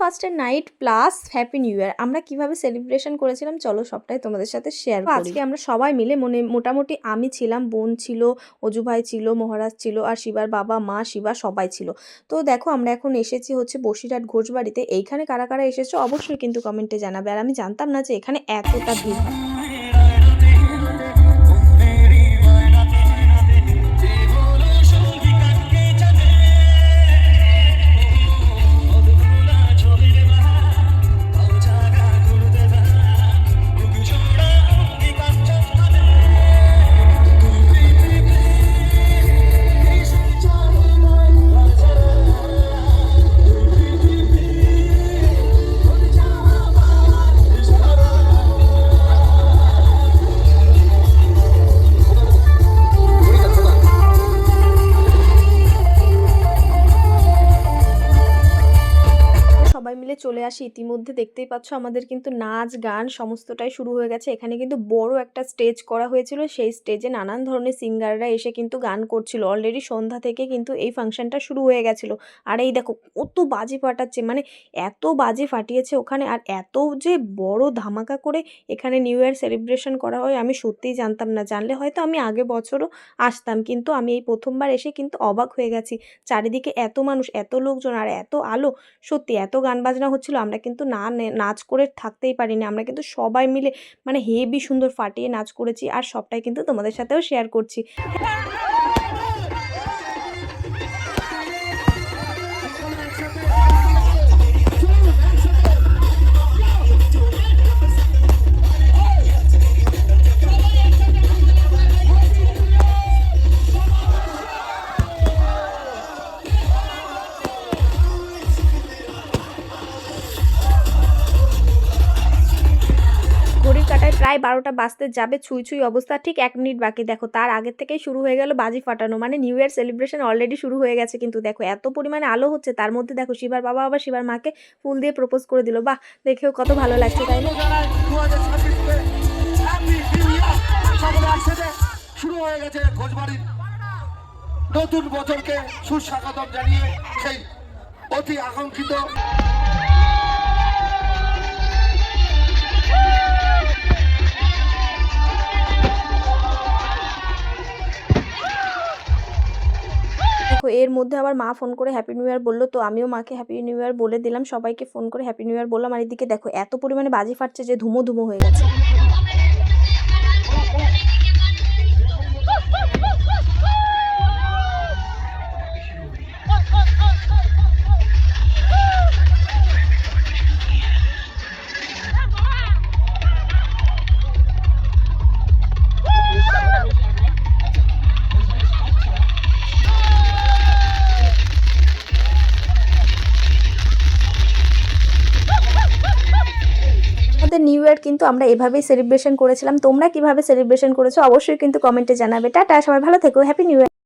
ফার্স্টের night plus happy new year আমরা কিভাবে সেলিব্রেশন করেছিলাম চলো সবটাই তোমাদের সাথে শেয়ার করি। আজকে আমরা সবাই মিলে মোটামুটি আমি ছিলাম, বোন ছিল, অজু ভাই ছিল, মহারাজ ছিল, আর শিবার বাবা মা শিবা সবাই ছিল। তো দেখো আমরা এখন এসেছি হচ্ছে বসিরহাট ঘোষবাড়িতে। এইখানে কারা কারা এসেছো অবশ্যই কিন্তু কমেন্টে জানাবে। আর আমি জানতাম না যে এখানে এতটা ভিড় হয়। সবাই মিলে চলে আসি। ইতিমধ্যে দেখতেই পাচ্ছ আমাদের কিন্তু নাচ গান সমস্তটাই শুরু হয়ে গেছে। এখানে কিন্তু বড় একটা স্টেজ করা হয়েছিল, সেই স্টেজে নানান ধরনের সিঙ্গাররা এসে কিন্তু গান করছিল। অলরেডি সন্ধ্যা থেকে কিন্তু এই ফাংশনটা শুরু হয়ে গেছিলো। আর এই দেখো কত বাজি ফাটাচ্ছে, মানে এত বাজি ফাটিয়েছে ওখানে। আর এত যে বড় ধামাকা করে এখানে নিউ ইয়ার সেলিব্রেশন করা হয় আমি সত্যিই জানতাম না। জানলে হয়তো আমি আগে বছরও আসতাম, কিন্তু আমি এই প্রথমবার এসে কিন্তু অবাক হয়ে গেছি। চারিদিকে এত মানুষ, এত লোকজন, আর এত আলো। সত্যি এত গান বাজনা হচ্ছিল, আমরা কিন্তু নাচ করে থাকতেই পারিনি। আমরা কিন্তু সবাই মিলে মানে হেবি সুন্দর ফাটিয়ে নাচ করেছি, আর সবটাই কিন্তু তোমাদের সাথেও শেয়ার করছি। ঘড়ির কাঁটায় প্রায় 12টা বাজতে যাবে, ছুঁই ছুঁই অবস্থা। ঠিক 1 মিনিট বাকি। দেখো তার আগের থেকেই শুরু হয়ে গেল বাজি ফাটানো, মানে নিউ ইয়ার সেলিব্রেশন অলরেডি শুরু হয়ে গেছে। কিন্তু দেখো এত পরিমাণে আলো হচ্ছে, তার মধ্যে দেখো শিবার বাবা আবার শিবার মাকে ফুল দিয়ে প্রপোজ করে দিল। বাহ, দেখেও কত ভালো লাগছে, তাই না? শুরু হয়ে গেছে ঘোষবাড়ির নতুন বছরকে সুস্বাগতম জানিয়ে সেই অতি আকাঙ্ক্ষিত এর মধ্যে আবার মা ফোন করে হ্যাপি নিউ ইয়ার বললো, তো আমিও মাকে হ্যাপি নিউ ইয়ার বলে দিলাম। সবাইকে ফোন করে হ্যাপি নিউ ইয়ার বললাম। আর এদিকে দেখো এত পরিমাণে বাজি ফাটছে যে ধুমো ধুমো হয়ে গেছে। নিউ ইয়ার কিন্তু আমরা এভাবেই সেলিব্রেশন করেছিলাম। তোমরা কিভাবে সেলিব্রেশন করেছো অবশ্যই কিন্তু কমেন্টে জানাবে। টাটা, সবাই ভালো থেকো, হ্যাপি নিউ ইয়ার।